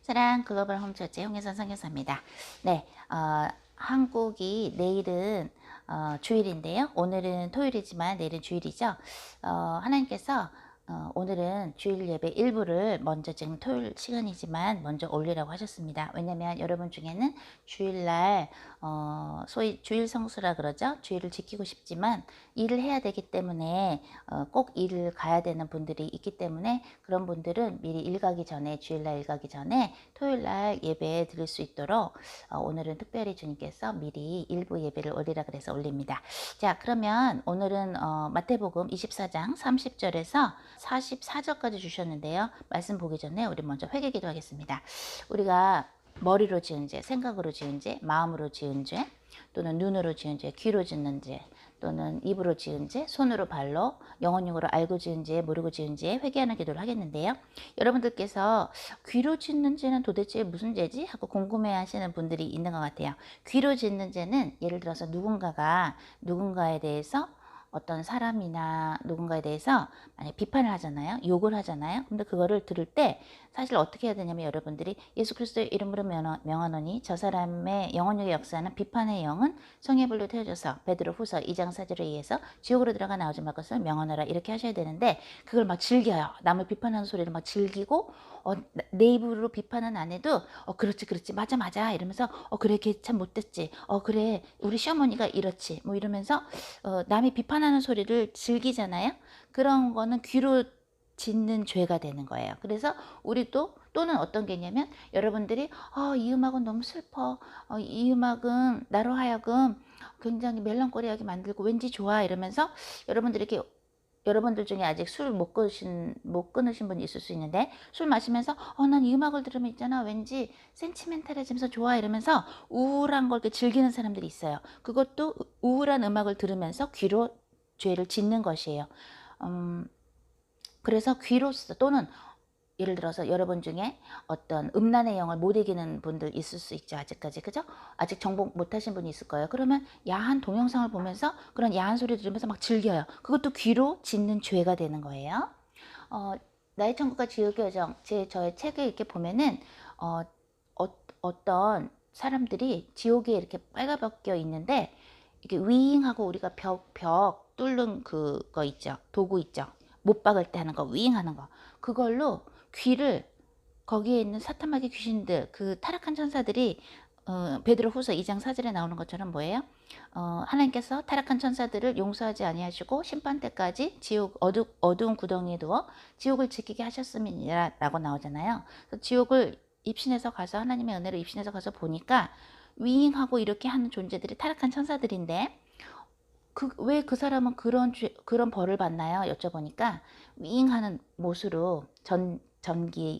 사랑 글로벌 홈처치 홍혜선 선교사입니다. 네, 한국이 내일은 주일인데요. 오늘은 토요일이지만 내일은 주일이죠. 하나님께서 오늘은 주일 예배 일부를 먼저 지금 토요일 시간이지만 먼저 올리라고 하셨습니다. 왜냐하면 여러분 중에는 주일날 소위 주일 성수라 그러죠. 주일을 지키고 싶지만 일을 해야 되기 때문에 꼭 일을 가야 되는 분들이 있기 때문에 그런 분들은 미리 일 가기 전에 주일날 일 가기 전에 토요일날 예배 드릴 수 있도록 오늘은 특별히 주님께서 미리 일부 예배를 올리라 그래서 올립니다. 자, 그러면 오늘은 마태복음 24장 30절에서 44절까지 주셨는데요. 말씀 보기 전에 우리 먼저 회개 기도하겠습니다. 우리가 머리로 지은 죄, 생각으로 지은 죄, 마음으로 지은 죄, 또는 눈으로 지은 죄, 귀로 짓는 죄, 또는 입으로 지은 죄, 손으로 발로, 영혼육으로 알고 지은 죄, 모르고 지은 죄 회개하는 기도를 하겠는데요. 여러분들께서 귀로 짓는 죄는 도대체 무슨 죄지? 하고 궁금해 하시는 분들이 있는 것 같아요. 귀로 짓는 죄는 예를 들어서 누군가에 대해서 어떤 사람이나 누군가에 대해서 만약 비판을 하잖아요. 욕을 하잖아요. 근데 그거를 들을 때 사실 어떻게 해야 되냐면 여러분들이 예수 그리스도의 이름으로 명하노니 저 사람의 영혼력의 역사는 비판의 영은 성의 불로 태워져서 베드로후서 2장 4절에 의해서 지옥으로 들어가 나오지 말 것을 명하노라 이렇게 하셔야 되는데 그걸 막 즐겨요. 남을 비판하는 소리를 막 즐기고 내 입으로 비판은 안 해도 그렇지 그렇지 맞아 맞아 이러면서 그래 걔 참 못됐지 그래 우리 시어머니가 이렇지 뭐 이러면서 남이 비판하는 소리를 즐기잖아요. 그런 거는 귀로 짓는 죄가 되는 거예요. 그래서 우리도 또는 어떤 개냐면 여러분들이 이 음악은 너무 슬퍼. 이 음악은 나로 하여금 굉장히 멜랑콜리하게 만들고 왠지 좋아 이러면서 여러분들 중에 아직 술 못 끊으신 분이 있을 수 있는데 술 마시면서 난 이 음악을 들으면 있잖아 왠지 센티멘탈해지면서 좋아 이러면서 우울한 걸 즐기는 사람들이 있어요. 그것도 우울한 음악을 들으면서 귀로 죄를 짓는 것이에요. 그래서 귀로서 또는 예를 들어서 여러분 중에 어떤 음란의 영을 못 이기는 분들 있을 수 있죠. 아직까지. 그죠? 아직 정복 못 하신 분이 있을 거예요. 그러면 야한 동영상을 보면서 그런 야한 소리 들으면서 막 즐겨요. 그것도 귀로 짓는 죄가 되는 거예요. 나의 천국과 지옥의 여정 저의 책에 이렇게 보면은 어떤 사람들이 지옥에 이렇게 빨가벗겨 있는데 이게 윙하고 우리가 벽 뚫는 그거 있죠. 도구 있죠. 못 박을 때 하는 거 윙 하는 거 그걸로 귀를 거기에 있는 사탄마귀 귀신들 그 타락한 천사들이 베드로후서 2장 4절에 나오는 것처럼 뭐예요? 하나님께서 타락한 천사들을 용서하지 아니하시고 심판 때까지 지옥 어두운 구덩이에 두어 지옥을 지키게 하셨음이라고 나오잖아요. 그래서 지옥을 입신해서 가서 하나님의 은혜로 입신해서 가서 보니까 윙하고 이렇게 하는 존재들이 타락한 천사들인데 왜 그 사람은 그런 벌을 받나요? 여쭤보니까 윙하는 못으로 전기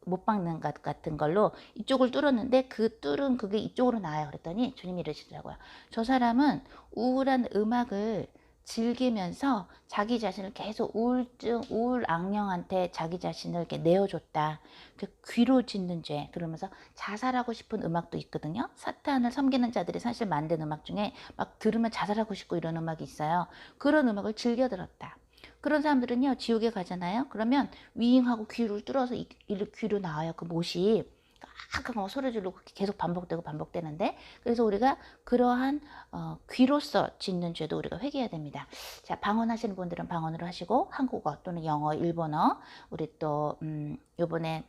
못 박는 것 같은 걸로 이쪽을 뚫었는데 그 뚫은 그게 이쪽으로 나와요. 그랬더니 주님이 이러시더라고요. 저 사람은 우울한 음악을 즐기면서 자기 자신을 계속 우울 악령한테 자기 자신을 이렇게 내어줬다. 그 귀로 짓는 죄. 그러면서 자살하고 싶은 음악도 있거든요. 사탄을 섬기는 자들이 사실 만든 음악 중에 막 들으면 자살하고 싶고 이런 음악이 있어요. 그런 음악을 즐겨 들었다. 그런 사람들은요 지옥에 가잖아요. 그러면 윙하고 귀를 뚫어서 귀로 나와요. 그 못이 막 소리 지르고 계속 반복되는데 그래서 우리가 그러한 귀로서 짓는 죄도 우리가 회개해야 됩니다. 자, 방언하시는 분들은 방언으로 하시고 한국어 또는 영어, 일본어 우리 또 요번에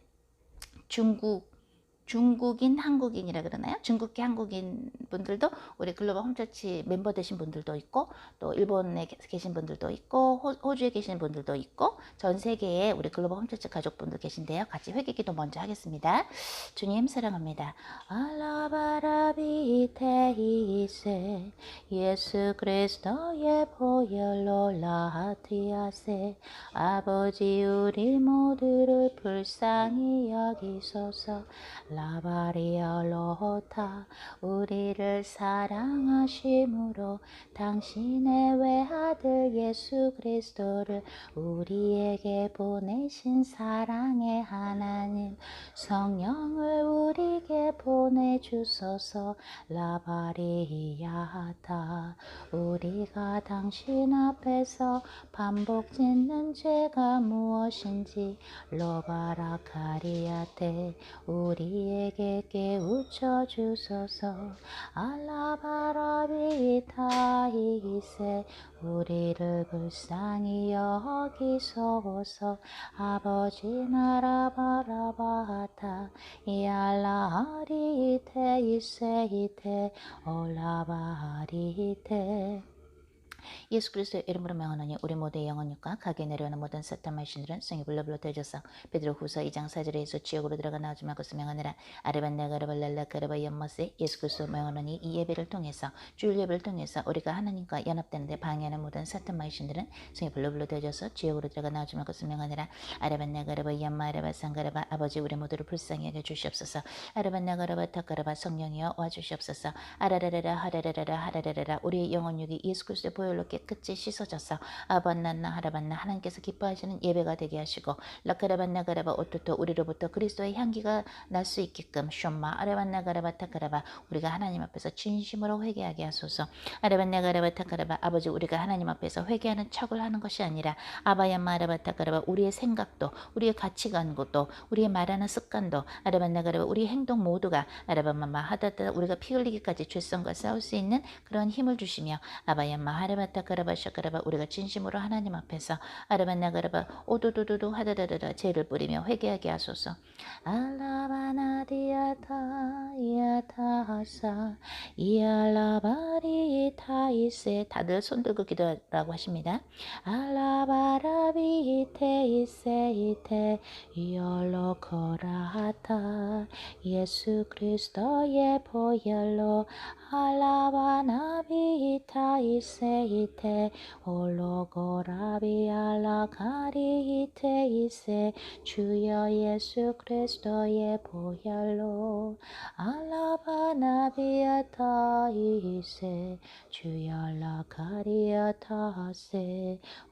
중국인 한국인이라 그러나요? 중국계 한국인 분들도 우리 글로벌 홈처치 멤버 되신 분들도 있고 또 일본에 계신 분들도 있고 호주에 계신 분들도 있고 전 세계에 우리 글로벌 홈처치 가족분들 계신데요. 같이 회개기도 먼저 하겠습니다. 주님 사랑합니다. 알라바라비테이세 예수 그리스도의 보혈로 라하티아세 아버지 우리 모두를 불쌍히 여기소서 라바리얼로타 우리를 사랑하심으로 당신의 외아들 예수 그리스도를 우리에게 보내신 사랑의 하나님 성령을 우리에게 주께 보내주소서. 라바리야타. 우리가 당신 앞에서 반복 짓는 죄가 무엇인지 로바라카리아테. 우리에게 깨우쳐 주소서. 알라바라비타이세. 우리를 불쌍히 여기소서. 아버지 나라 바라바타. 이알라하리테 이세이테 올라바리테. 예수 그리스도의 이름으로 명하노니 우리 모두의 영혼육과 가게 내려오는 모든 사탄 말신들은 성이 불러불러 되어져서 베드로 후서 2장 4절에서 지옥으로 들어가 나오지 말고 명하느라. 아르반나가르발랄라가르바 연못에 예수 그리스도 명하노니 이 예배를 통해서 주일 예배를 통해서 우리가 하나님과 연합되는데 방해하는 모든 사탄 말신들은 성이 불러불러 되어져서 지옥으로 들어가 나오지 말고 명하느라. 아르반나가르바 연마르바 상가르바. 아버지 우리 모두를 불쌍히 여겨 주시옵소서. 아르반나가르바 타가르바. 성령이여 와주시옵소서. 아라라라라 하라라라라 하라라라라. 우리의 영혼육이 예수 그리스도의 보혈로 깨끗이 씻어져서 아반나나 하라반나 하나님께서 기뻐하시는 예배가 되게 하시고 라카라반나가라바 오토토. 우리로부터 그리스도의 향기가 날 수 있게끔 숀마 아라반나가라바 타카라바. 우리가 하나님 앞에서 진심으로 회개하게 하소서. 아라반나가라바 타카라바. 아버지 우리가 하나님 앞에서 회개하는 척을 하는 것이 아니라 아바야마 아라바 타카라바. 우리의 생각도 우리의 가치관도 우리의 말하는 습관도 아라반나가라바. 우리의 행동 모두가 아라바마마 하다다 우리가 피 흘리기까지 죄성과 싸울 수 있는 그런 힘을 주시며 아바야마 하라바타카라바 샤카라바. 우리가 진심으로 하나님 앞에서 아라반나가라바 오도도도도 하다다다다 죄를 뿌리며 회개하게 하소서. 알라바나디아타 이아타하사 이알라바리타이세. 다들 손 들고 기도하라고 하십니다. 알라바라비테이세이테 이얼로코라하타. 예수 그리스도의 보혈로 알라바나비타이세이테 올로고라비알라가리이테이세. 주여 예수 그리스도의 보혈로 알라바나비아타이세. 주여 라가리아타세.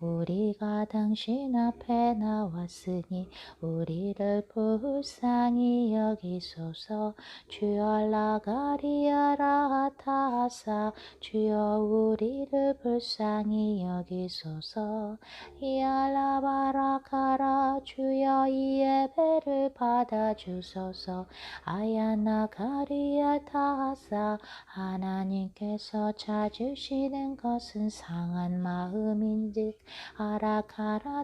우리가 당신 앞에 나왔으니 우리를 불쌍히 여기소서. 주여 라가리아라타사. 주여 우리를 불쌍히 여기소서. 이알라바라카라. 주여 이 예배를 받아주소서. 아야나가리아타사. 하나님께서 찾으시는 것은 상한 마음인즉 아라카라타사타.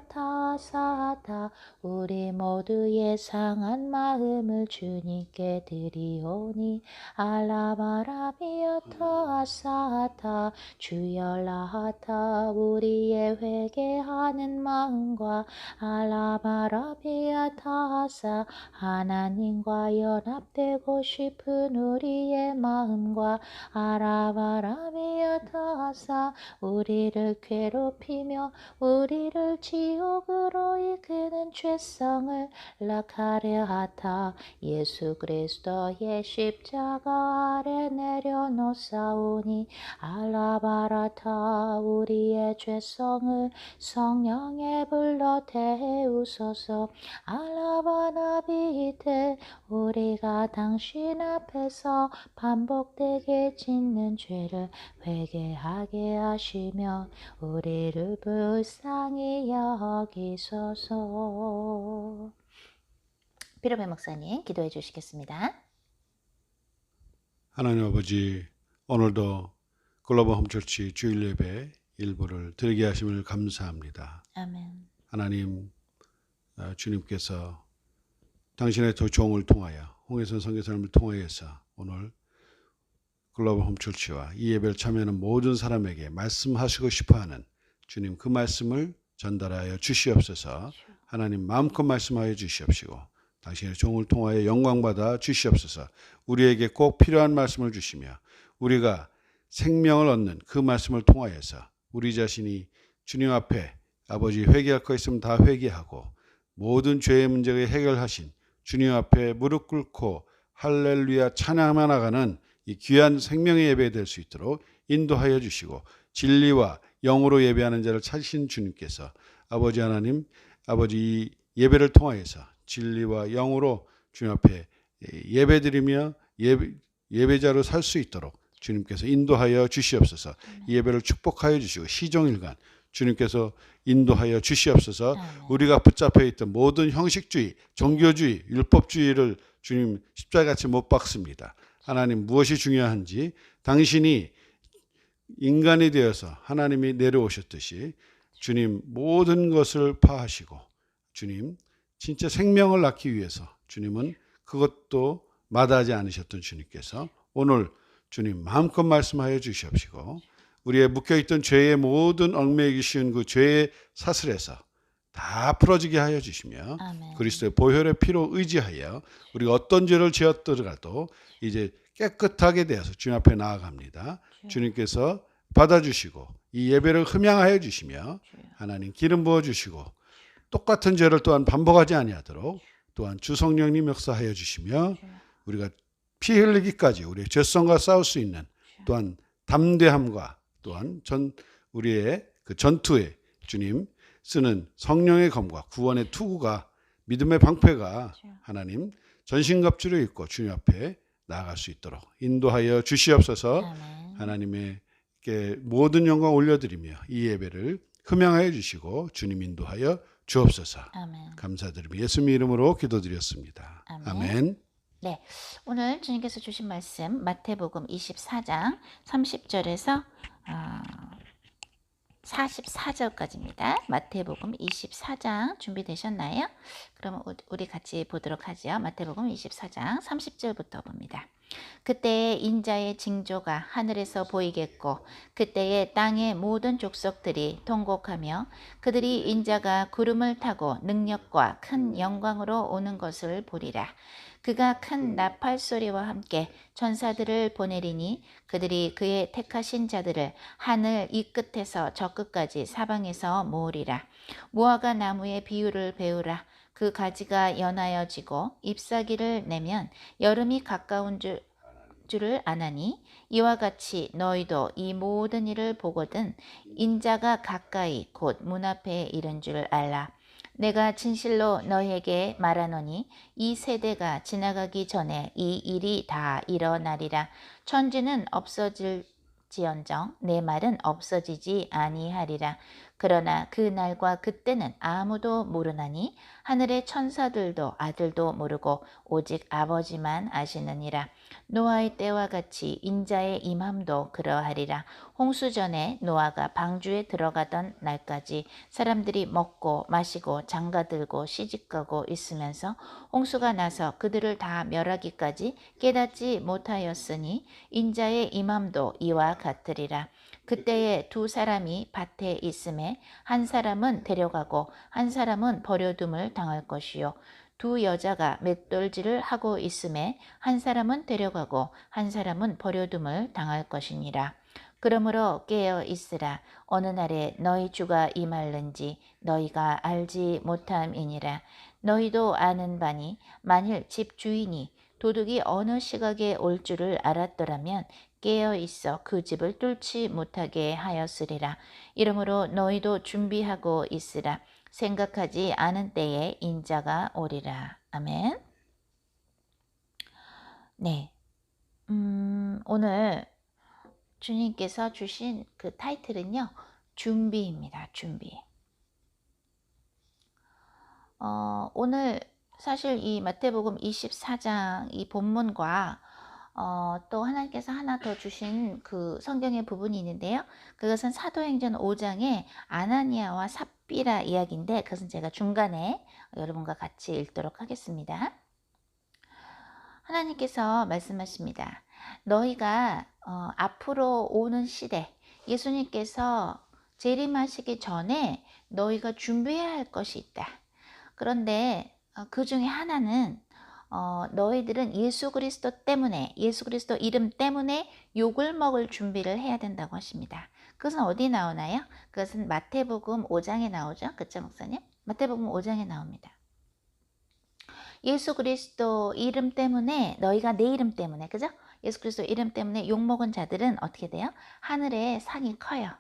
우리 모두의 상한 마음을 주님께 드리오니 알라바라비아타사타. 주여 라하타. 우리의 회개하는 마음과 알라바라비아타사. 하나님과 연합되고 싶은 우리의 마음과 아라바라비아타사. 우리를 괴롭히며 우리를 지옥으로 이끄는 죄성을 라카레하타. 예수 그리스도의 십자가 아래 내려놓사오니 알라바라타. 우리의 죄성을 성령의 불로 태우소서. 알라바나비테. 우리가 당신 앞에서 반복되게 짓는 죄를 회개하게 하시며 우리를 불쌍히 여기소서. 피로베 목사님 기도해 주시겠습니다. 하나님 아버지, 오늘도 글로벌 홈처치 주일 예배 일부를 드리게 하심을 감사합니다. 아멘. 하나님, 주님께서 당신의 종을 통하여 홍혜선 선교사님을 통하여서 오늘 글로벌 홈처치와 이 예배를 참여하는 모든 사람에게 말씀하시고 싶어하는 주님 그 말씀을 전달하여 주시옵소서. 하나님 마음껏 말씀하여 주시옵시고 당신의 종을 통하여 영광받아 주시옵소서. 우리에게 꼭 필요한 말씀을 주시며 우리가 생명을 얻는 그 말씀을 통하여서 우리 자신이 주님 앞에 아버지 회개할 거 있으면 다 회개하고 모든 죄의 문제를 해결하신 주님 앞에 무릎 꿇고 할렐루야 찬양하며 나가는 이 귀한 생명의 예배 될 수 있도록 인도하여 주시고 진리와 영으로 예배하는 자를 찾으신 주님께서 아버지 하나님, 아버지 이 예배를 통하여서 진리와 영으로 주님 앞에 예배드리며 예배자로 살 수 있도록 주님께서 인도하여 주시옵소서. 이 예배를 축복하여 주시고 시종일관 주님께서 인도하여 주시옵소서. 우리가 붙잡혀 있던 모든 형식주의, 종교주의, 율법주의를 주님 십자가같이 못 박습니다. 하나님 무엇이 중요한지 당신이 인간이 되어서 하나님이 내려오셨듯이 주님 모든 것을 파하시고 주님 진짜 생명을 낳기 위해서 주님은 그것도 마다하지 않으셨던 주님께서 오늘 주님 마음껏 말씀하여 주시옵시고 우리의 묶여있던 죄의 모든 얽매이기 쉬운 그 죄의 사슬에서 다 풀어지게 하여 주시며 아멘. 그리스도의 보혈의 피로 의지하여 우리가 어떤 죄를 지었더라도 이제 깨끗하게 되어서 주님 앞에 나아갑니다. 주님께서 받아주시고 이 예배를 흠양하여 주시며 하나님 기름 부어주시고 똑같은 죄를 또한 반복하지 아니하도록 또한 주 성령님 역사하여 주시며 우리가 피 흘리기까지 우리의 죄성과 싸울 수 있는 또한 담대함과 또한 우리의 그 전투에 주님 쓰는 성령의 검과 구원의 투구가 믿음의 방패가 하나님 전신갑주를 입고 주님 앞에 나아갈 수 있도록 인도하여 주시옵소서. 아멘. 하나님께 모든 영광 올려드리며 이 예배를 흠양하여 주시고 주님 인도하여 주옵소서. 아멘. 감사드리며 예수님 이름으로 기도드렸습니다. 아멘. 아멘. 네, 오늘 주님께서 주신 말씀 마태복음 24장 30절에서 44절까지입니다. 마태복음 24장 준비되셨나요? 그럼 우리 같이 보도록 하죠. 마태복음 24장 30절부터 봅니다. 그때에 인자의 징조가 하늘에서 보이겠고 그때에 땅의 모든 족속들이 통곡하며 그들이 인자가 구름을 타고 능력과 큰 영광으로 오는 것을 보리라. 그가 큰 나팔 소리와 함께 천사들을 보내리니 그들이 그의 택하신 자들을 하늘 이 끝에서 저 끝까지 사방에서 모으리라. 무화과 나무의 비유를 배우라. 그 가지가 연하여지고 잎사귀를 내면 여름이 가까운 줄을 아나니 이와 같이 너희도 이 모든 일을 보거든 인자가 가까이 곧 문 앞에 이른 줄 알라. 내가 진실로 너희에게 말하노니 이 세대가 지나가기 전에 이 일이 다 일어나리라. 천지는 없어질지언정 내 말은 없어지지 아니하리라. 그러나 그 날과 그때는 아무도 모르나니 하늘의 천사들도 아들도 모르고 오직 아버지만 아시느니라. 노아의 때와 같이 인자의 임함도 그러하리라. 홍수전에 노아가 방주에 들어가던 날까지 사람들이 먹고 마시고 장가들고 시집가고 있으면서 홍수가 나서 그들을 다 멸하기까지 깨닫지 못하였으니 인자의 임함도 이와 같으리라. 그때에 두 사람이 밭에 있음에 한 사람은 데려가고 한 사람은 버려둠을 당할 것이요 두 여자가 맷돌질을 하고 있음에 한 사람은 데려가고 한 사람은 버려둠을 당할 것이니라. 그러므로 깨어 있으라. 어느 날에 너희 주가 임할는지 너희가 알지 못함이니라. 너희도 아는 바니 만일 집 주인이 도둑이 어느 시각에 올 줄을 알았더라면 깨어 있어 그 집을 뚫지 못하게 하였으리라. 이러므로 너희도 준비하고 있으라. 생각하지 않은 때에 인자가 오리라. 아멘. 네. 오늘 주님께서 주신 그 타이틀은요. 준비입니다. 준비. 오늘 사실 이 마태복음 24장 이 본문과 또 하나님께서 하나 더 주신 그 성경의 부분이 있는데요. 그것은 사도행전 5장의 아나니아와 삽비라 이야기인데 그것은 제가 중간에 여러분과 같이 읽도록 하겠습니다. 하나님께서 말씀하십니다. 너희가 앞으로 오는 시대 예수님께서 재림하시기 전에 너희가 준비해야 할 것이 있다. 그런데 그 중에 하나는 너희들은 예수 그리스도 때문에 예수 그리스도 이름 때문에 욕을 먹을 준비를 해야 된다고 하십니다. 그것은 어디 나오나요? 그것은 마태복음 5장에 나오죠. 그쵸 목사님? 마태복음 5장에 나옵니다. 예수 그리스도 이름 때문에 너희가 내 이름 때문에 그죠? 예수 그리스도 이름 때문에 욕먹은 자들은 어떻게 돼요? 하늘에 상이 커요.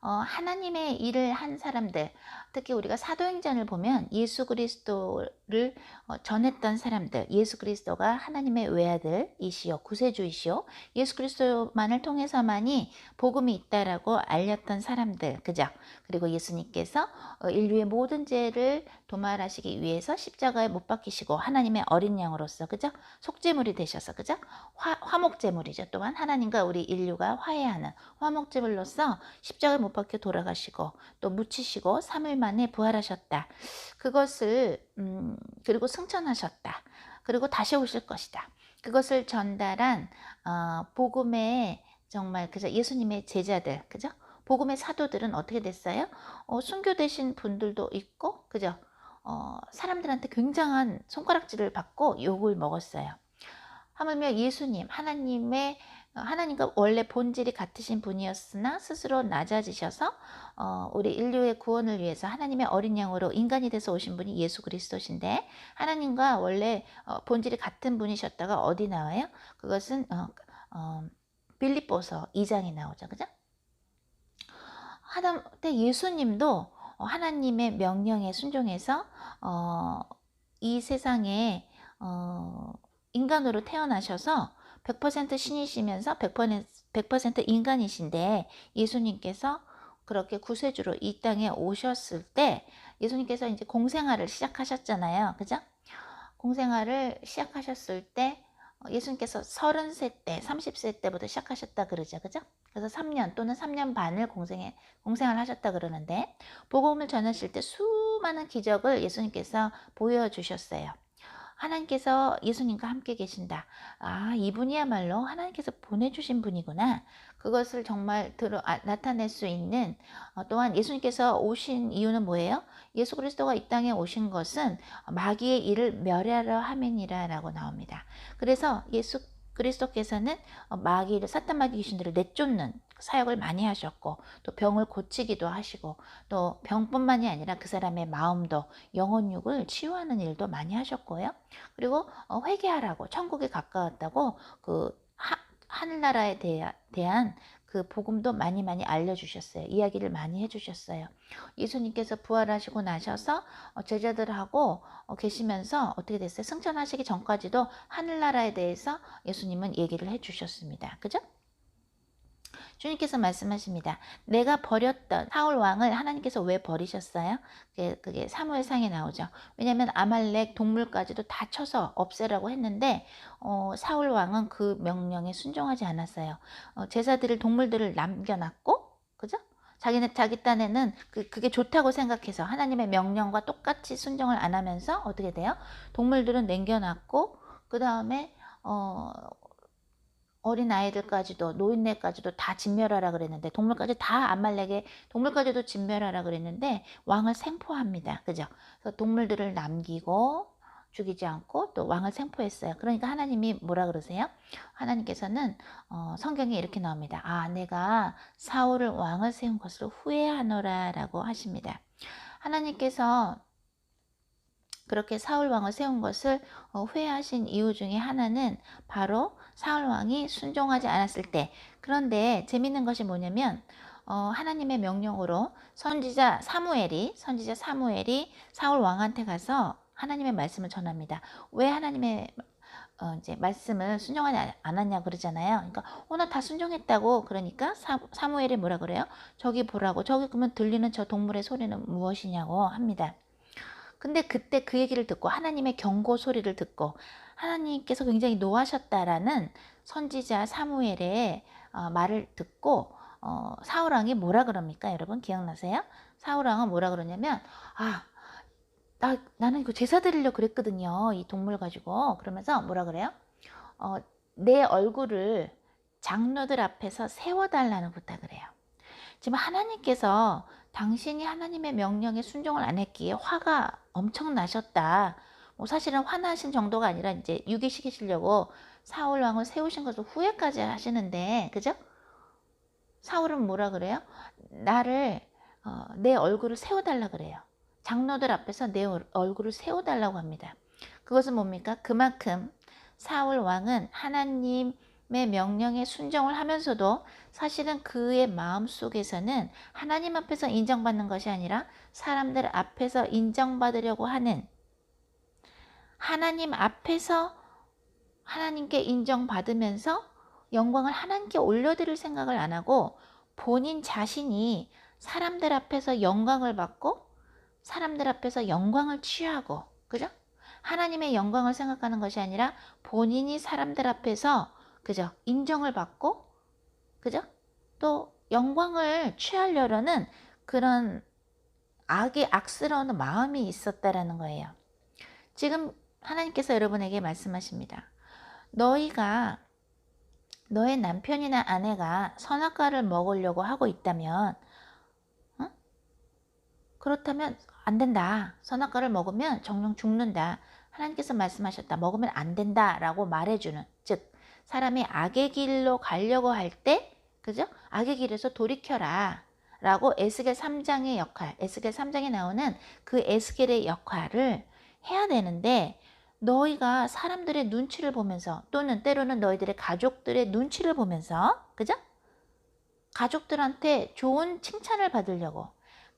하나님의 일을 한 사람들 특히 우리가 사도행전을 보면 예수 그리스도를 전했던 사람들, 예수 그리스도가 하나님의 외아들이시오, 구세주이시오, 예수 그리스도만을 통해서만이 복음이 있다라고 알렸던 사람들, 그죠? 그리고 예수님께서 인류의 모든 죄를 도말하시기 위해서 십자가에 못 박히시고 하나님의 어린 양으로서, 그죠? 속죄물이 되셔서, 그죠? 화목제물이죠. 또한 하나님과 우리 인류가 화해하는 화목제물로서 십자가에 못 박혀 돌아가시고 또 묻히시고 3일 만에 부활하셨다. 그것을 그리고 승천하셨다. 그리고 다시 오실 것이다. 그것을 전달한 복음의 정말 그죠? 예수님의 제자들, 그죠? 복음의 사도들은 어떻게 됐어요? 순교되신 분들도 있고, 그죠? 사람들한테 굉장한 손가락질을 받고 욕을 먹었어요. 하물며 예수님, 하나님과 원래 본질이 같으신 분이었으나 스스로 낮아지셔서 우리 인류의 구원을 위해서 하나님의 어린 양으로 인간이 돼서 오신 분이 예수 그리스도신데, 하나님과 원래 본질이 같은 분이셨다가 어디 나와요? 그것은 빌립보서 2장에 나오죠, 그죠? 근데 예수님도 하나님의 명령에 순종해서 이 세상에 인간으로 태어나셔서 100% 신이시면서 100% 인간이신데, 예수님께서 그렇게 구세주로 이 땅에 오셨을 때 예수님께서 이제 공생활을 시작하셨잖아요. 그죠? 공생활을 시작하셨을 때 예수님께서 30세 때, 30세 때부터 시작하셨다 그러죠. 그죠? 그래서 3년 또는 3년 반을 공생을 하셨다 그러는데, 복음을 전하실 때 수많은 기적을 예수님께서 보여주셨어요. 하나님께서 예수님과 함께 계신다. 이분이야말로 하나님께서 보내주신 분이구나. 그것을 정말 나타낼 수 있는, 또한 예수님께서 오신 이유는 뭐예요? 예수 그리스도가 이 땅에 오신 것은 마귀의 일을 멸하려 함이니라 라고 나옵니다. 그래서 예수 그리스도께서는 마귀를, 사탄 마귀 귀신들을 내쫓는 사역을 많이 하셨고, 또 병을 고치기도 하시고, 또 병뿐만이 아니라 그 사람의 마음도, 영혼육을 치유하는 일도 많이 하셨고요. 그리고 회개하라고, 천국에 가까웠다고 그 하늘나라에 대한 그 복음도 많이 알려주셨어요. 이야기를 많이 해주셨어요. 예수님께서 부활하시고 나셔서 제자들하고 계시면서 어떻게 됐어요? 승천하시기 전까지도 하늘나라에 대해서 예수님은 얘기를 해주셨습니다. 그죠? 주님께서 말씀하십니다. 내가 버렸던 사울 왕을 하나님께서 왜 버리셨어요? 그게 사무엘상에 나오죠. 왜냐하면 아말렉 동물까지도 다 쳐서 없애라고 했는데 사울 왕은 그 명령에 순종하지 않았어요. 제사드릴 동물들을 남겨놨고, 그죠? 자기 딴에는 그게 좋다고 생각해서 하나님의 명령과 똑같이 순종을 안 하면서 어떻게 돼요? 동물들은 남겨놨고, 그 다음에 어린 아이들까지도, 노인네까지도 다 진멸하라 그랬는데, 동물까지도 진멸하라 그랬는데 왕을 생포합니다. 그죠? 그래서 동물들을 남기고 죽이지 않고 또 왕을 생포했어요. 그러니까 하나님이 뭐라 그러세요? 하나님께서는 성경에 이렇게 나옵니다. 내가 사울을 왕을 세운 것을 후회하노라 라고 하십니다. 하나님께서 그렇게 사울 왕을 세운 것을 후회하신 이유 중에 하나는 바로 사울 왕이 순종하지 않았을 때. 그런데 재밌는 것이 뭐냐면 하나님의 명령으로 선지자 사무엘이 사울 왕한테 가서 하나님의 말씀을 전합니다. 왜 하나님의 이제 말씀을 순종하지 않았냐 그러잖아요. 그러니까 나 다 순종했다고. 그러니까 사무엘이 뭐라 그래요? 저기 보라고. 저기 그러면 들리는 저 동물의 소리는 무엇이냐고 합니다. 근데 그때 그 얘기를 듣고, 하나님의 경고 소리를 듣고 하나님께서 굉장히 노하셨다라는 선지자 사무엘의 말을 듣고 사울왕이 뭐라 그럽니까? 여러분 기억나세요? 사울왕은 뭐라 그러냐면 나는 이거 제사 드리려고 그랬거든요. 이 동물 가지고. 그러면서 뭐라 그래요? 내 얼굴을 장로들 앞에서 세워달라는 부탁을 해요. 지금 하나님께서 당신이 하나님의 명령에 순종을 안 했기에 화가 엄청 나셨다. 사실은 화나신 정도가 아니라 이제 유기시키시려고 사울 왕을 세우신 것을 후회까지 하시는데, 그죠? 사울은 뭐라 그래요? 내 얼굴을 세워달라 그래요. 장로들 앞에서 내 얼굴을 세워달라고 합니다. 그것은 뭡니까? 그만큼 사울 왕은 하나님 명령에 순종을 하면서도 사실은 그의 마음속에서는 하나님 앞에서 인정받는 것이 아니라 사람들 앞에서 인정받으려고 하는, 하나님 앞에서 하나님께 인정받으면서 영광을 하나님께 올려드릴 생각을 안 하고 본인 자신이 사람들 앞에서 영광을 받고 사람들 앞에서 영광을 취하고, 그죠? 하나님의 영광을 생각하는 것이 아니라 본인이 사람들 앞에서, 그죠? 인정을 받고, 그죠? 또 영광을 취하려는 그런 악스러운 마음이 있었다라는 거예요. 지금 하나님께서 여러분에게 말씀하십니다. 너희가, 너의 남편이나 아내가 선악과를 먹으려고 하고 있다면, 그렇다면 안 된다. 선악과를 먹으면 정령 죽는다. 하나님께서 말씀하셨다. 먹으면 안 된다라고 말해주는, 즉 사람이 악의 길로 가려고 할 때, 그죠? 악의 길에서 돌이켜라 라고 에스겔 3장의 역할, 에스겔 3장에 나오는 그 에스겔의 역할을 해야 되는데, 너희가 사람들의 눈치를 보면서 또는 때로는 너희들의 가족들의 눈치를 보면서, 그죠? 가족들한테 좋은 칭찬을 받으려고,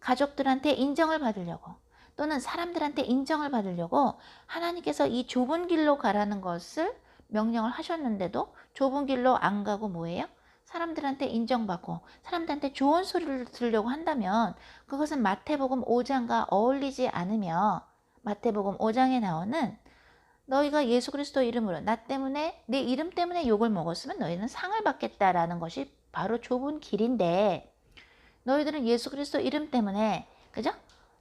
가족들한테 인정을 받으려고, 또는 사람들한테 인정을 받으려고 하나님께서 이 좁은 길로 가라는 것을 명령을 하셨는데도 좁은 길로 안 가고 뭐예요? 사람들한테 인정받고 사람들한테 좋은 소리를 들으려고 한다면 그것은 마태복음 5장과 어울리지 않으며, 마태복음 5장에 나오는 너희가 예수 그리스도 이름으로 나 때문에, 내 이름 때문에 욕을 먹었으면 너희는 상을 받겠다라는 것이 바로 좁은 길인데, 너희들은 예수 그리스도 이름 때문에, 그죠?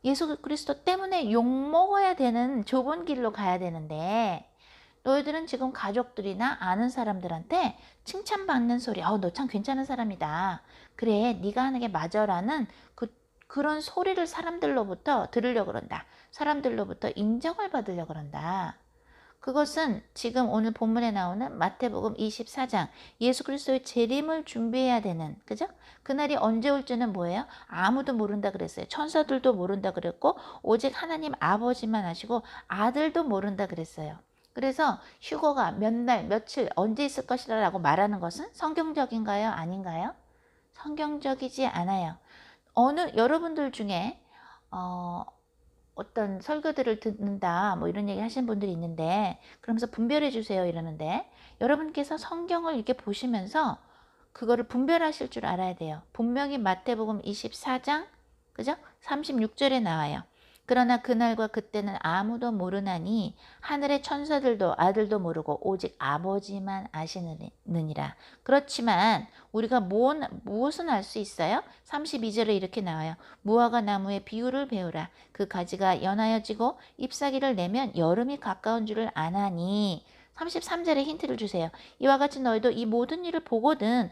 예수 그리스도 때문에 욕 먹어야 되는 좁은 길로 가야 되는데, 너희들은 지금 가족들이나 아는 사람들한테 칭찬받는 소리, 너 참 괜찮은 사람이다, 그래 네가 하는 게 맞아라는 그런 소리를 사람들로부터 들으려고 그런다. 사람들로부터 인정을 받으려고 그런다. 그것은 지금 오늘 본문에 나오는 마태복음 24장, 예수 그리스도의 재림을 준비해야 되는, 그죠? 그날이 언제 올지는 뭐예요? 아무도 모른다 그랬어요. 천사들도 모른다 그랬고 오직 하나님 아버지만 아시고 아들도 모른다 그랬어요. 그래서 휴거가 몇 날, 며칠, 언제 있을 것이라 라고 말하는 것은 성경적인가요? 아닌가요? 성경적이지 않아요. 여러분들 중에 어떤 설교들을 듣는다 뭐 이런 얘기 하시는 분들이 있는데, 그러면서 분별해 주세요 이러는데, 여러분께서 성경을 이렇게 보시면서 그거를 분별하실 줄 알아야 돼요. 분명히 마태복음 24장, 그죠? 36절에 나와요. 그러나 그날과 그때는 아무도 모르나니 하늘의 천사들도 아들도 모르고 오직 아버지만 아시느니라. 그렇지만 우리가 무엇은 알 수 있어요? 32절에 이렇게 나와요. 무화과 나무의 비유를 배우라. 그 가지가 연하여지고 잎사귀를 내면 여름이 가까운 줄을 아나니. 33절에 힌트를 주세요. 이와 같이 너희도 이 모든 일을 보거든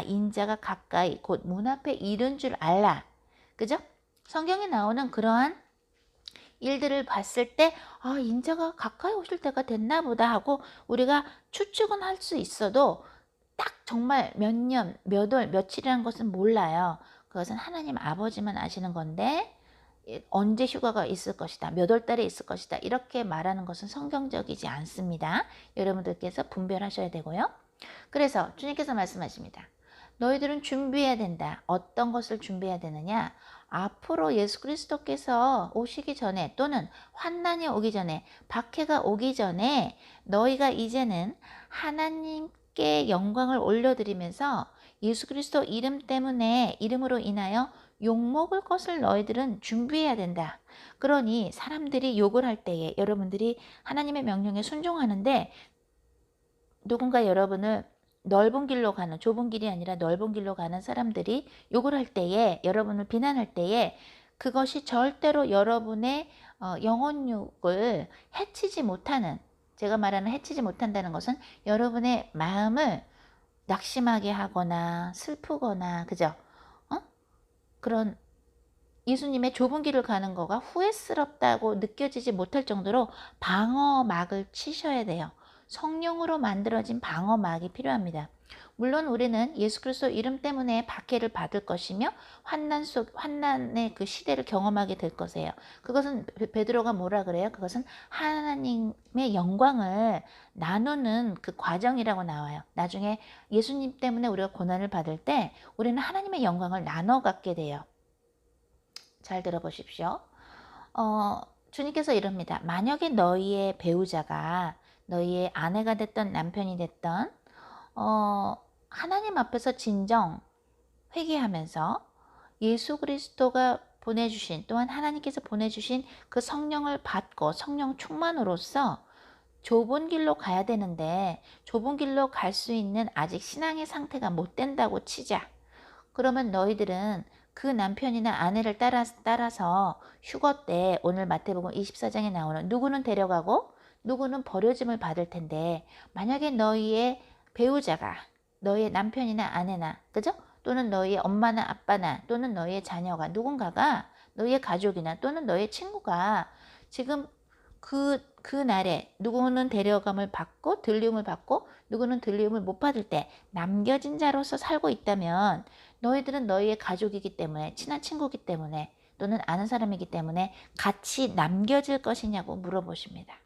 인자가 가까이 곧 문 앞에 이른 줄 알라. 그죠? 성경에 나오는 그러한 일들을 봤을 때 인자가 가까이 오실 때가 됐나 보다 하고 우리가 추측은 할 수 있어도 딱 정말 몇 년, 몇 월, 며칠이라는 것은 몰라요. 그것은 하나님 아버지만 아시는 건데, 언제 휴가가 있을 것이다, 몇 월 달에 있을 것이다, 이렇게 말하는 것은 성경적이지 않습니다. 여러분들께서 분별하셔야 되고요. 그래서 주님께서 말씀하십니다. 너희들은 준비해야 된다. 어떤 것을 준비해야 되느냐? 앞으로 예수 그리스도께서 오시기 전에 또는 환난이 오기 전에, 박해가 오기 전에 너희가 이제는 하나님께 영광을 올려드리면서 예수 그리스도 이름으로 인하여 욕먹을 것을 너희들은 준비해야 된다. 그러니 사람들이 욕을 할 때에 여러분들이 하나님의 명령에 순종하는데, 누군가 여러분을 넓은 길로 가는, 좁은 길이 아니라 넓은 길로 가는 사람들이 욕을 할 때에, 여러분을 비난할 때에 그것이 절대로 여러분의 영혼육을 해치지 못하는, 제가 말하는 해치지 못한다는 것은 여러분의 마음을 낙심하게 하거나 슬프거나, 그죠? 그런 예수님의 좁은 길을 가는 거가 후회스럽다고 느껴지지 못할 정도로 방어막을 치셔야 돼요. 성령으로 만들어진 방어막이 필요합니다. 물론 우리는 예수 그리스도 이름 때문에 박해를 받을 것이며 환난의 그 시대를 경험하게 될 것이에요. 그것은 베드로가 뭐라 그래요? 그것은 하나님의 영광을 나누는 그 과정이라고 나와요. 나중에 예수님 때문에 우리가 고난을 받을 때 우리는 하나님의 영광을 나눠 갖게 돼요. 잘 들어보십시오. 주님께서 이럽니다. 만약에 너희의 배우자가 너희의 아내가 됐던 남편이 됐던 하나님 앞에서 진정 회개하면서 예수 그리스도가 보내주신, 또한 하나님께서 보내주신 그 성령을 받고 성령 충만으로써 좁은 길로 가야 되는데 좁은 길로 갈 수 있는 아직 신앙의 상태가 못 된다고 치자. 그러면 너희들은 그 남편이나 아내를 따라서 휴거 때 오늘 마태복음 24장에 나오는 누구는 데려가고 누구는 버려짐을 받을 텐데, 만약에 너희의 배우자가 너희의 남편이나 아내나, 그죠? 또는 너희의 엄마나 아빠나 또는 너희의 자녀가, 누군가가 너희의 가족이나 또는 너희의 친구가 지금 그 날에 누구는 데려감을 받고 들리움을 받고 누구는 들리움을 못 받을 때 남겨진 자로서 살고 있다면, 너희들은 너희의 가족이기 때문에, 친한 친구이기 때문에 또는 아는 사람이기 때문에 같이 남겨질 것이냐고 물어보십니다.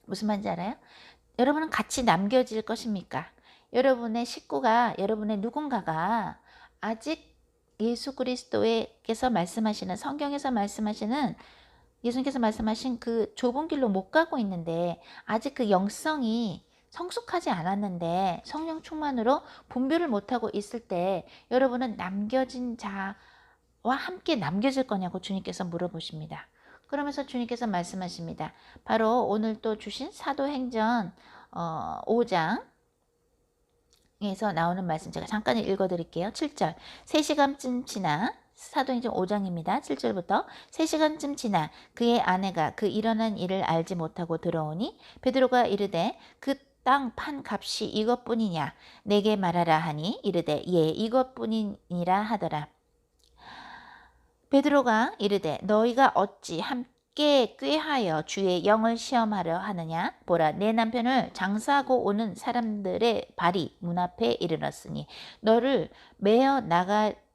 무슨 말인지 알아요? 여러분은 같이 남겨질 것입니까? 여러분의 식구가, 여러분의 누군가가 아직 예수 그리스도께서 말씀하시는, 성경에서 말씀하시는, 예수님께서 말씀하신 그 좁은 길로 못 가고 있는데, 아직 그 영성이 성숙하지 않았는데 성령 충만으로 분별을 못하고 있을 때 여러분은 남겨진 자와 함께 남겨질 거냐고 주님께서 물어보십니다. 그러면서 주님께서 말씀하십니다. 바로 오늘 또 주신 사도행전 5장에서 나오는 말씀 제가 잠깐 읽어드릴게요. 7절. 3시간쯤 지나, 사도행전 5장입니다. 7절부터 3시간쯤 지나 그의 아내가 그 일어난 일을 알지 못하고 들어오니 베드로가 이르되 그 땅 판 값이 이것뿐이냐 내게 말하라 하니 이르되 예 이것뿐이니라 하더라. 베드로가 이르되 너희가 어찌 함께 꾀하여 주의 영을 시험하려 하느냐. 보라 내 남편을 장사하고 오는 사람들의 발이 문 앞에 이르렀으니 너를 메어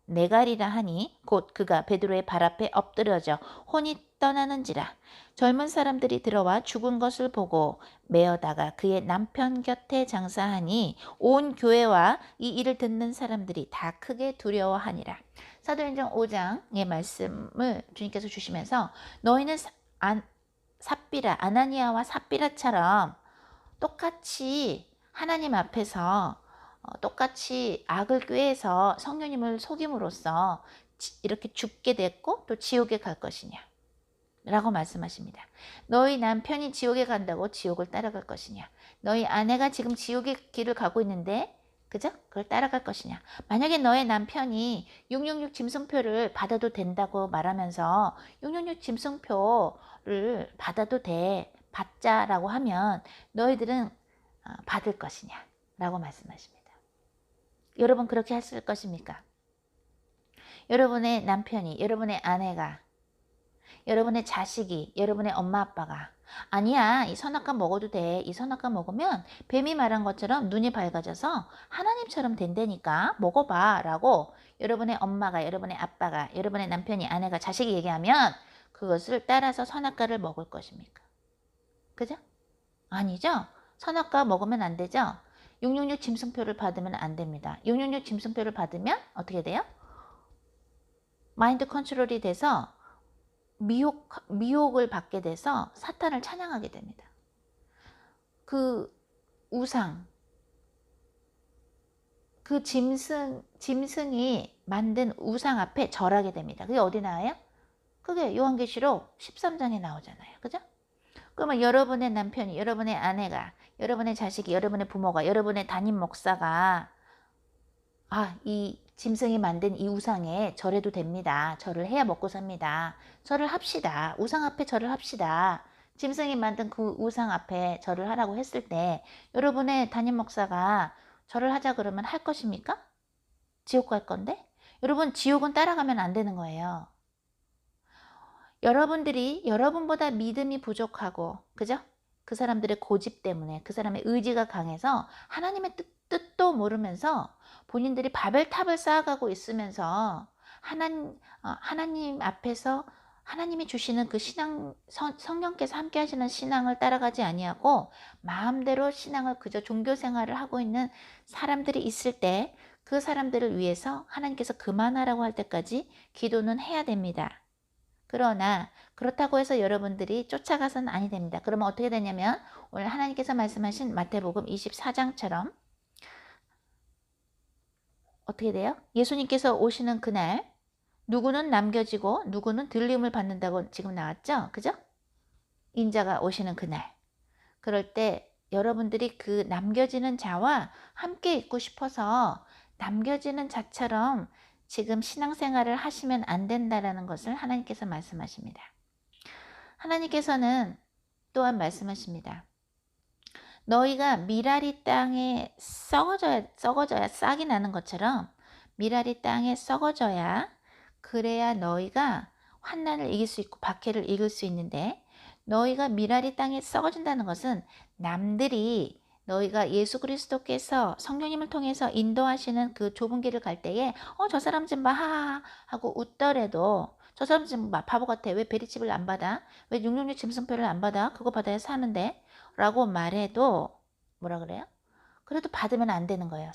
내가리라 하니 곧 그가 베드로의 발 앞에 엎드려져 혼이 떠나는지라. 젊은 사람들이 들어와 죽은 것을 보고 메어다가 그의 남편 곁에 장사하니 온 교회와 이 일을 듣는 사람들이 다 크게 두려워하니라. 사도행전 5장의 말씀을 주님께서 주시면서 너희는 아나니아와 삽비라처럼 똑같이 하나님 앞에서 똑같이 악을 꾀해서 성령님을 속임으로써 이렇게 죽게 됐고 또 지옥에 갈 것이냐 라고 말씀하십니다. 너희 남편이 지옥에 간다고 지옥을 따라갈 것이냐, 너희 아내가 지금 지옥의 길을 가고 있는데 그죠? 그걸 따라갈 것이냐. 만약에 너의 남편이 666 짐승표를 받아도 된다고 말하면서 666 짐승표를 받아도 돼, 받자라고 하면 너희들은 받을 것이냐 라고 말씀하십니다. 여러분 그렇게 하실 것입니까? 여러분의 남편이, 여러분의 아내가, 여러분의 자식이, 여러분의 엄마 아빠가 아니야 이 선악과 먹어도 돼, 이 선악과 먹으면 뱀이 말한 것처럼 눈이 밝아져서 하나님처럼 된다니까 먹어봐 라고 여러분의 엄마가, 여러분의 아빠가, 여러분의 남편이, 아내가, 자식이 얘기하면 그것을 따라서 선악과를 먹을 것입니까? 그죠? 아니죠? 선악과 먹으면 안 되죠? 666 짐승표를 받으면 안 됩니다. 666 짐승표를 받으면 어떻게 돼요? 마인드 컨트롤이 돼서 미혹을 받게 돼서 사탄을 찬양하게 됩니다. 그 우상, 그 짐승이 만든 우상 앞에 절하게 됩니다. 그게 어디 나와요? 그게 요한계시록 13장에 나오잖아요. 그죠? 그러면 여러분의 남편이, 여러분의 아내가, 여러분의 자식이, 여러분의 부모가, 여러분의 담임 목사가 이 짐승이 만든 이 우상에 절해도 됩니다. 절을 해야 먹고 삽니다. 절을 합시다. 우상 앞에 절을 합시다. 짐승이 만든 그 우상 앞에 절을 하라고 했을 때 여러분의 담임 목사가 절을 하자 그러면 할 것입니까? 지옥 갈 건데? 여러분 지옥은 따라가면 안 되는 거예요. 여러분들이 여러분보다 믿음이 부족하고, 그죠? 그 사람들의 고집 때문에, 그 사람의 의지가 강해서 하나님의 뜻도 모르면서 본인들이 바벨탑을 쌓아가고 있으면서 하나님 앞에서 하나님이 주시는 그 신앙, 성령께서 함께 하시는 신앙을 따라가지 아니하고 마음대로 신앙을 그저 종교 생활을 하고 있는 사람들이 있을 때 그 사람들을 위해서 하나님께서 그만하라고 할 때까지 기도는 해야 됩니다. 그러나 그렇다고 해서 여러분들이 쫓아가서는 아니 됩니다. 그러면 어떻게 되냐면 오늘 하나님께서 말씀하신 마태복음 24장처럼 어떻게 돼요? 예수님께서 오시는 그날 누구는 남겨지고 누구는 들림을 받는다고 지금 나왔죠? 그죠? 인자가 오시는 그날. 그럴 때 여러분들이 그 남겨지는 자와 함께 있고 싶어서 남겨지는 자처럼 지금 신앙생활을 하시면 안 된다라는 것을 하나님께서 말씀하십니다. 하나님께서는 또한 말씀하십니다. 너희가 미라리 땅에 썩어져야 싹이 나는 것처럼 미라리 땅에 썩어져야 그래야 너희가 환난을 이길 수 있고 박해를 이길 수 있는데 너희가 미라리 땅에 썩어진다는 것은 남들이 너희가 예수 그리스도께서 성령님을 통해서 인도하시는 그 좁은 길을 갈 때에 저 사람 좀 봐 하하 하고 웃더라도 저 사람 좀 봐 바보 같아 왜 베리칩을 안 받아 왜 666 짐승표를 안 받아 그거 받아야 사는데 라고 말해도 뭐라 그래요? 그래도 받으면 안 되는 거예요.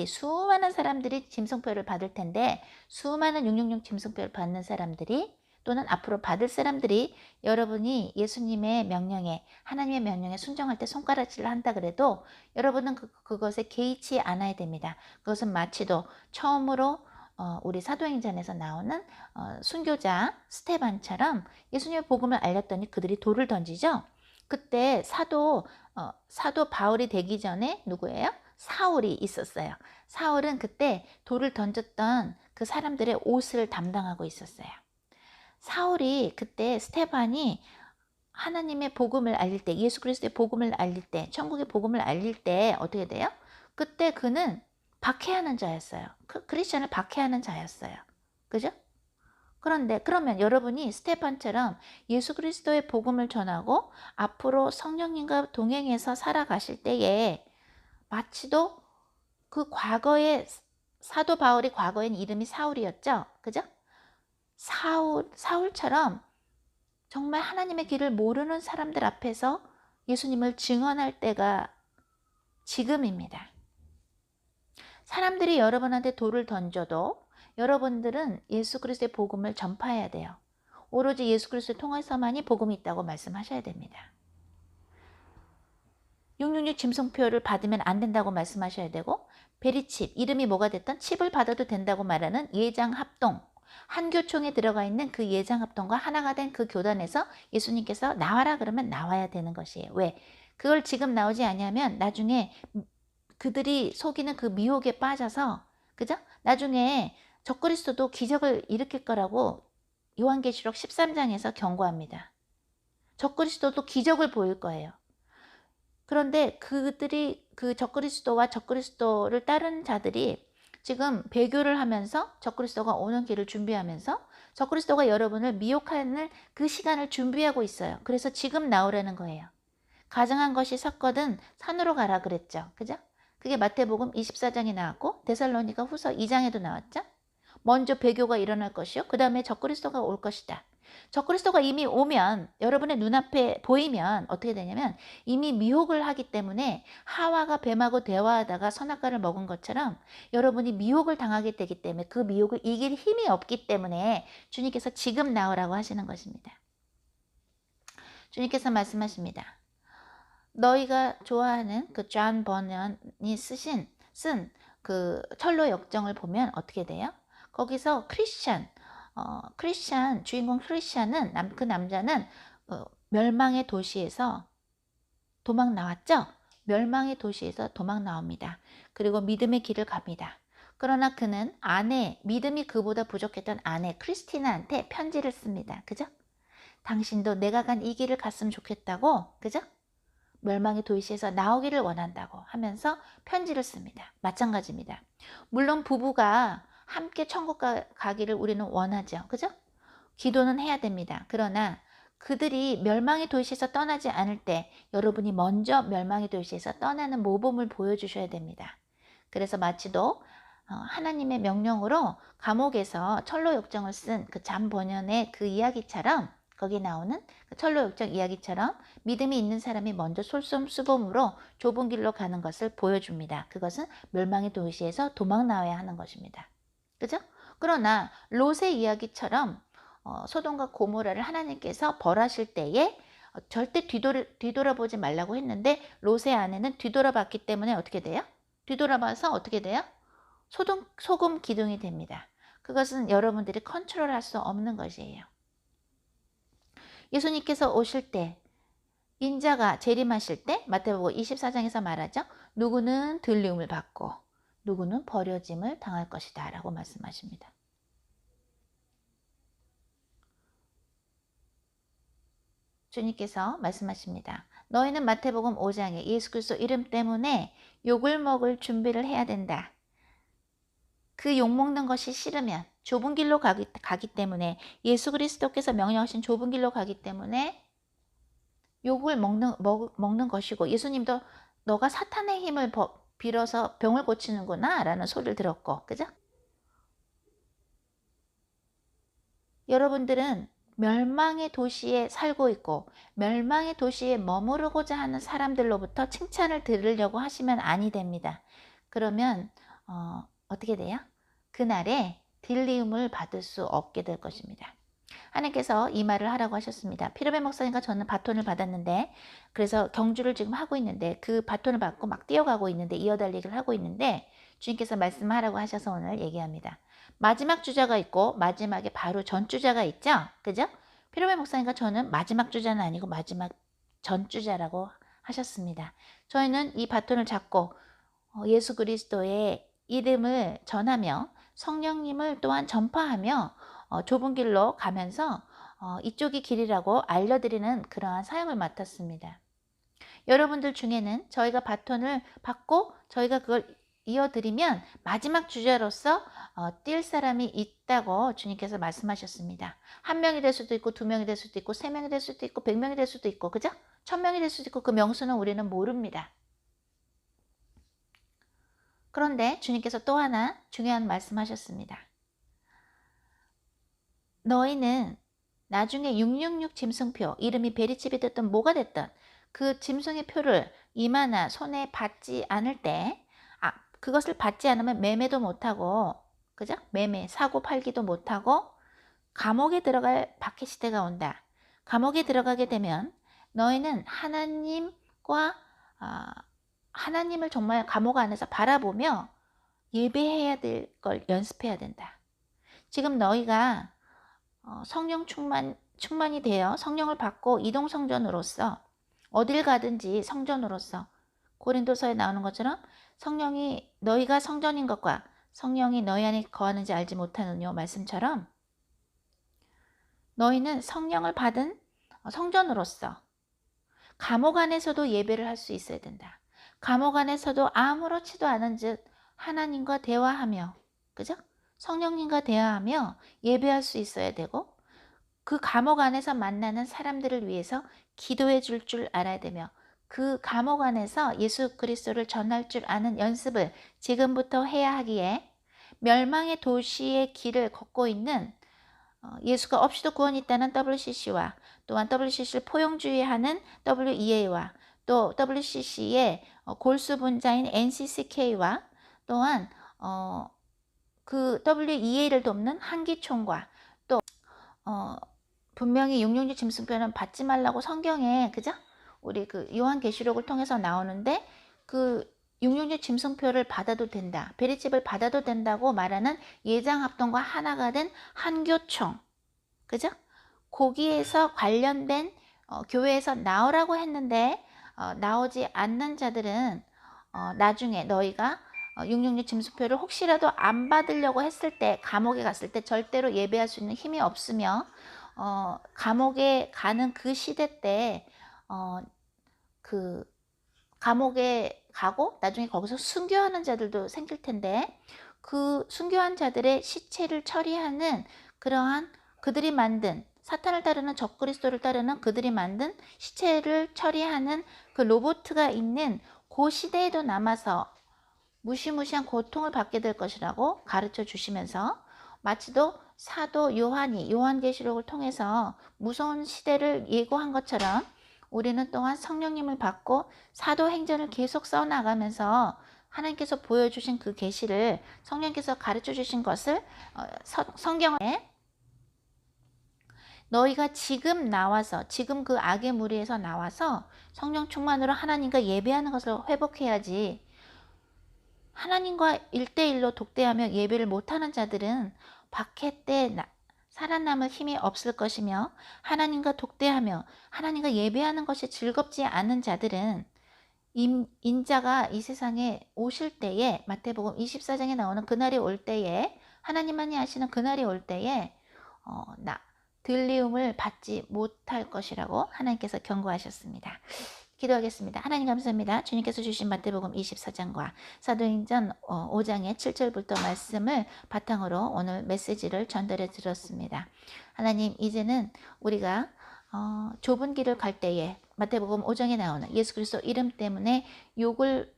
수많은 사람들이 짐승표를 받을 텐데 수많은 666 짐승표를 받는 사람들이 또는 앞으로 받을 사람들이 여러분이 예수님의 명령에 하나님의 명령에 순종할 때 손가락질을 한다 그래도 여러분은 그것에 개의치 않아야 됩니다. 그것은 마치도 처음으로 우리 사도행전에서 나오는 순교자 스테반처럼 예수님의 복음을 알렸더니 그들이 돌을 던지죠. 그때 사도 바울이 되기 전에 누구예요? 사울이 있었어요. 사울은 그때 돌을 던졌던 그 사람들의 옷을 담당하고 있었어요. 사울이 그때 스테반이 하나님의 복음을 알릴 때 예수 그리스도의 복음을 알릴 때 천국의 복음을 알릴 때 어떻게 돼요? 그때 그는 박해하는 자였어요. 크리스천을 박해하는 자였어요. 그죠? 그런데 그러면 여러분이 스테판처럼 예수 그리스도의 복음을 전하고 앞으로 성령님과 동행해서 살아가실 때에 마치도 그 과거에 사도 바울이 과거엔 이름이 사울이었죠. 그죠? 사울처럼 정말 하나님의 길을 모르는 사람들 앞에서 예수님을 증언할 때가 지금입니다. 사람들이 여러분한테 돌을 던져도 여러분들은 예수 그리스도의 복음을 전파해야 돼요. 오로지 예수 그리스도를 통해서만이 복음이 있다고 말씀하셔야 됩니다. 666 짐승표를 받으면 안 된다고 말씀하셔야 되고 베리칩, 이름이 뭐가 됐든 칩을 받아도 된다고 말하는 예장합동, 한 교총에 들어가 있는 그 예장합동과 하나가 된 그 교단에서 예수님께서 나와라 그러면 나와야 되는 것이에요. 왜? 그걸 지금 나오지 않으면 나중에 그들이 속이는 그 미혹에 빠져서 그죠? 나중에 적그리스도도 기적을 일으킬 거라고 요한계시록 13장에서 경고합니다. 적그리스도도 기적을 보일 거예요. 그런데 그들이 그 적그리스도와 적그리스도를 따르는 자들이 지금 배교를 하면서 적그리스도가 오는 길을 준비하면서 적그리스도가 여러분을 미혹하는 그 시간을 준비하고 있어요. 그래서 지금 나오라는 거예요. 가증한 것이 섰거든 산으로 가라 그랬죠. 그죠? 그게 마태복음 24장에 나왔고 데살로니가 후서 2장에도 나왔죠. 먼저 배교가 일어날 것이요. 그 다음에 적그리스도가 올 것이다. 적그리스도가 이미 오면 여러분의 눈앞에 보이면 어떻게 되냐면 이미 미혹을 하기 때문에 하와가 뱀하고 대화하다가 선악과를 먹은 것처럼 여러분이 미혹을 당하게 되기 때문에 그 미혹을 이길 힘이 없기 때문에 주님께서 지금 나오라고 하시는 것입니다. 주님께서 말씀하십니다. 너희가 좋아하는 그 존 버넌이 쓴 그 철로 역정을 보면 어떻게 돼요? 거기서 크리스찬 주인공 크리스찬은 그 남자는 멸망의 도시에서 도망 나왔죠? 멸망의 도시에서 도망 나옵니다. 그리고 믿음의 길을 갑니다. 그러나 그는 믿음이 그보다 부족했던 아내 크리스티나한테 편지를 씁니다. 그죠? 당신도 내가 간 이 길을 갔으면 좋겠다고, 그죠? 멸망의 도시에서 나오기를 원한다고 하면서 편지를 씁니다. 마찬가지입니다. 물론 부부가 함께 천국 가기를 우리는 원하죠. 그죠? 기도는 해야 됩니다. 그러나 그들이 멸망의 도시에서 떠나지 않을 때 여러분이 먼저 멸망의 도시에서 떠나는 모범을 보여주셔야 됩니다. 그래서 마치도 하나님의 명령으로 감옥에서 철로 역정을 쓴 그 잠번연의 그 이야기처럼, 거기 나오는 그 철로 역정 이야기처럼 믿음이 있는 사람이 먼저 솔선수범으로 좁은 길로 가는 것을 보여줍니다. 그것은 멸망의 도시에서 도망 나와야 하는 것입니다. 그죠? 그러나 롯의 이야기처럼 소돔과 고모라를 하나님께서 벌하실 때에 절대 뒤돌아보지 말라고 했는데 롯의 아내는 뒤돌아봤기 때문에 어떻게 돼요? 뒤돌아봐서 어떻게 돼요? 소금 기둥이 됩니다. 그것은 여러분들이 컨트롤할 수 없는 것이에요. 예수님께서 오실 때, 인자가 재림하실 때 마태복음 24장에서 말하죠. 누구는 들림을 받고 누구는 버려짐을 당할 것이다 라고 말씀하십니다. 주님께서 말씀하십니다. 너희는 마태복음 5장에 예수 그리스도 이름 때문에 욕을 먹을 준비를 해야 된다. 그 욕먹는 것이 싫으면 좁은 길로 가기 때문에, 예수 그리스도께서 명령하신 좁은 길로 가기 때문에 욕을 먹는 것이고, 예수님도 너가 사탄의 힘을 빌어서 병을 고치는구나 라는 소리를 들었고, 그죠? 여러분들은 멸망의 도시에 살고 있고 멸망의 도시에 머무르고자 하는 사람들로부터 칭찬을 들으려고 하시면 아니 됩니다. 그러면 어떻게 돼요? 그날에 들리움을 받을 수 없게 될 것입니다. 하나님께서 이 말을 하라고 하셨습니다. 피르베 목사님과 저는 바톤을 받았는데, 그래서 경주를 지금 하고 있는데, 그 바톤을 받고 막 뛰어가고 있는데, 이어달리기를 하고 있는데, 주님께서 말씀하라고 하셔서 오늘 얘기합니다. 마지막 주자가 있고 마지막에 바로 전 주자가 있죠. 그죠? 피르베 목사님과 저는 마지막 주자는 아니고 마지막 전 주자라고 하셨습니다. 저희는 이 바톤을 잡고 예수 그리스도의 이름을 전하며 성령님을 또한 전파하며 좁은 길로 가면서 이쪽이 길이라고 알려드리는 그러한 사역을 맡았습니다. 여러분들 중에는 저희가 바톤을 받고 저희가 그걸 이어드리면 마지막 주자로서 뛸 사람이 있다고 주님께서 말씀하셨습니다. 한 명이 될 수도 있고, 두 명이 될 수도 있고, 세 명이 될 수도 있고, 100명이 될 수도 있고, 그죠? 1000명이 될 수도 있고, 그 명수는 우리는 모릅니다. 그런데 주님께서 또 하나 중요한 말씀하셨습니다. 너희는 나중에 666 짐승표, 이름이 베리칩이 됐든 뭐가 됐든 그 짐승의 표를 이마나 손에 받지 않을 때, 그것을 받지 않으면 매매도 못하고, 그죠? 매매, 사고 팔기도 못하고 감옥에 들어갈 박해 시대가 온다. 감옥에 들어가게 되면 너희는 하나님을 정말 감옥 안에서 바라보며 예배해야 될 걸 연습해야 된다. 지금 너희가 성령 충만이 되어 성령을 받고 이동성전으로서 어딜 가든지 성전으로서, 고린도서에 나오는 것처럼 성령이 너희가 성전인 것과 성령이 너희 안에 거하는지 알지 못하느뇨 말씀처럼, 너희는 성령을 받은 성전으로서 감옥 안에서도 예배를 할 수 있어야 된다. 감옥 안에서도 아무렇지도 않은 듯 하나님과 대화하며, 그죠? 성령님과 대화하며 예배할 수 있어야 되고, 그 감옥 안에서 만나는 사람들을 위해서 기도해 줄 알아야 되며, 그 감옥 안에서 예수 그리스도를 전할 줄 아는 연습을 지금부터 해야 하기에, 멸망의 도시의 길을 걷고 있는 예수가 없이도 구원이 있다는 WCC와 또한 WCC를 포용주의하는 WEA와 또 WCC의 골수 분자인 NCCK와 또한 그 WEA를 돕는 한기총과 또 분명히 666 짐승표는 받지 말라고 성경에, 그죠? 우리 그 요한계시록을 통해서 나오는데, 그 666 짐승표를 받아도 된다, 베리칩을 받아도 된다고 말하는 예장합동과 하나가 된 한교총, 그죠? 거기에서 관련된 교회에서 나오라고 했는데 나오지 않는 자들은 나중에 너희가 666 짐승표를 혹시라도 안 받으려고 했을 때, 감옥에 갔을 때 절대로 예배할 수 있는 힘이 없으며 감옥에 가는 그 시대 때 그 감옥에 가고 나중에 거기서 순교하는 자들도 생길 텐데, 그 순교한 자들의 시체를 처리하는 그러한 그들이 만든, 사탄을 따르는 적그리스도를 따르는 그들이 만든 시체를 처리하는 그 로봇가 있는 그 시대에도 남아서 무시무시한 고통을 받게 될 것이라고 가르쳐 주시면서 마치도 사도 요한이 요한계시록을 통해서 무서운 시대를 예고한 것처럼 우리는 또한 성령님을 받고 사도행전을 계속 써나가면서 하나님께서 보여주신 그 계시를 성령께서 가르쳐 주신 것을 성경에 너희가 지금 나와서 지금 그 악의 무리에서 나와서 성령 충만으로 하나님과 예배하는 것을 회복해야지. 하나님과 1대1로 독대하며 예배를 못하는 자들은 박해 때 살아남을 힘이 없을 것이며 하나님과 독대하며 하나님과 예배하는 것이 즐겁지 않은 자들은 인자가 이 세상에 오실 때에 마태복음 24장에 나오는 그날이 올 때에 하나님만이 아시는 그날이 올 때에 들리움을 받지 못할 것이라고 하나님께서 경고하셨습니다. 기도하겠습니다. 하나님 감사합니다. 주님께서 주신 마태복음 24장과 사도행전 5장의 7절부터 말씀을 바탕으로 오늘 메시지를 전달해 드렸습니다. 하나님, 이제는 우리가 좁은 길을 갈 때에 마태복음 5장에 나오는 예수 그리스도 이름 때문에 욕을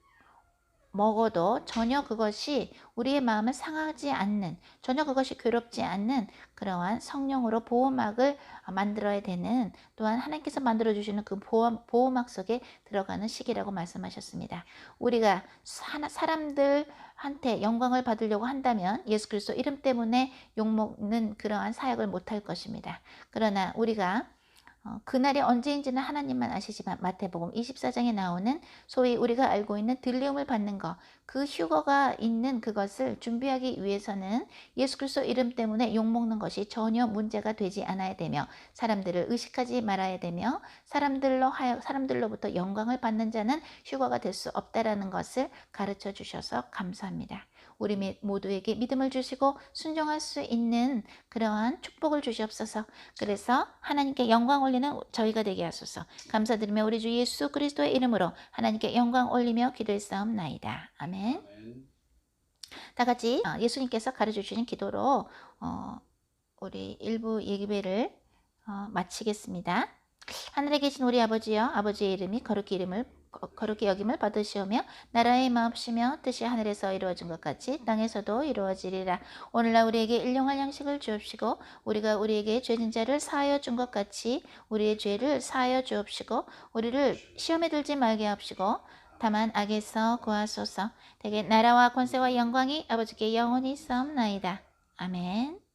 먹어도 전혀 그것이 우리의 마음을 상하지 않는, 전혀 그것이 괴롭지 않는 그러한 성령으로 보호막을 만들어야 되는, 또한 하나님께서 만들어주시는 그 보호막 속에 들어가는 시기라고 말씀하셨습니다. 우리가 사람들한테 영광을 받으려고 한다면 예수 그리스도 이름 때문에 욕먹는 그러한 사역을 못할 것입니다. 그러나 우리가 그날이 언제인지는 하나님만 아시지만 마태복음 24장에 나오는 소위 우리가 알고 있는 들리움을 받는 것, 그 휴거가 있는 그것을 준비하기 위해서는 예수 그리스도 이름 때문에 욕먹는 것이 전혀 문제가 되지 않아야 되며 사람들을 의식하지 말아야 되며 사람들로부터 영광을 받는 자는 휴거가 될 수 없다라는 것을 가르쳐 주셔서 감사합니다. 우리 모두에게 믿음을 주시고 순종할 수 있는 그러한 축복을 주시옵소서. 그래서 하나님께 영광 올리는 저희가 되게 하소서. 감사드리며 우리 주 예수 그리스도의 이름으로 하나님께 영광 올리며 기도했사옵나이다. 아멘. 다 같이 예수님께서 가르쳐 주신 기도로 우리 일부 예배를 마치겠습니다. 하늘에 계신 우리 아버지여, 아버지의 이름이 거룩히 여김을 받으시오며 나라의 임하옵시며 뜻이 하늘에서 이루어진 것 같이 땅에서도 이루어지리라. 오늘날 우리에게 일용할 양식을 주옵시고 우리가 우리에게 죄진 자를 사하여 준 것 같이 우리의 죄를 사하여 주옵시고 우리를 시험에 들지 말게 하옵시고 다만 악에서 구하소서. 대개 나라와 권세와 영광이 아버지께 영원히 있사옵나이다. 아멘.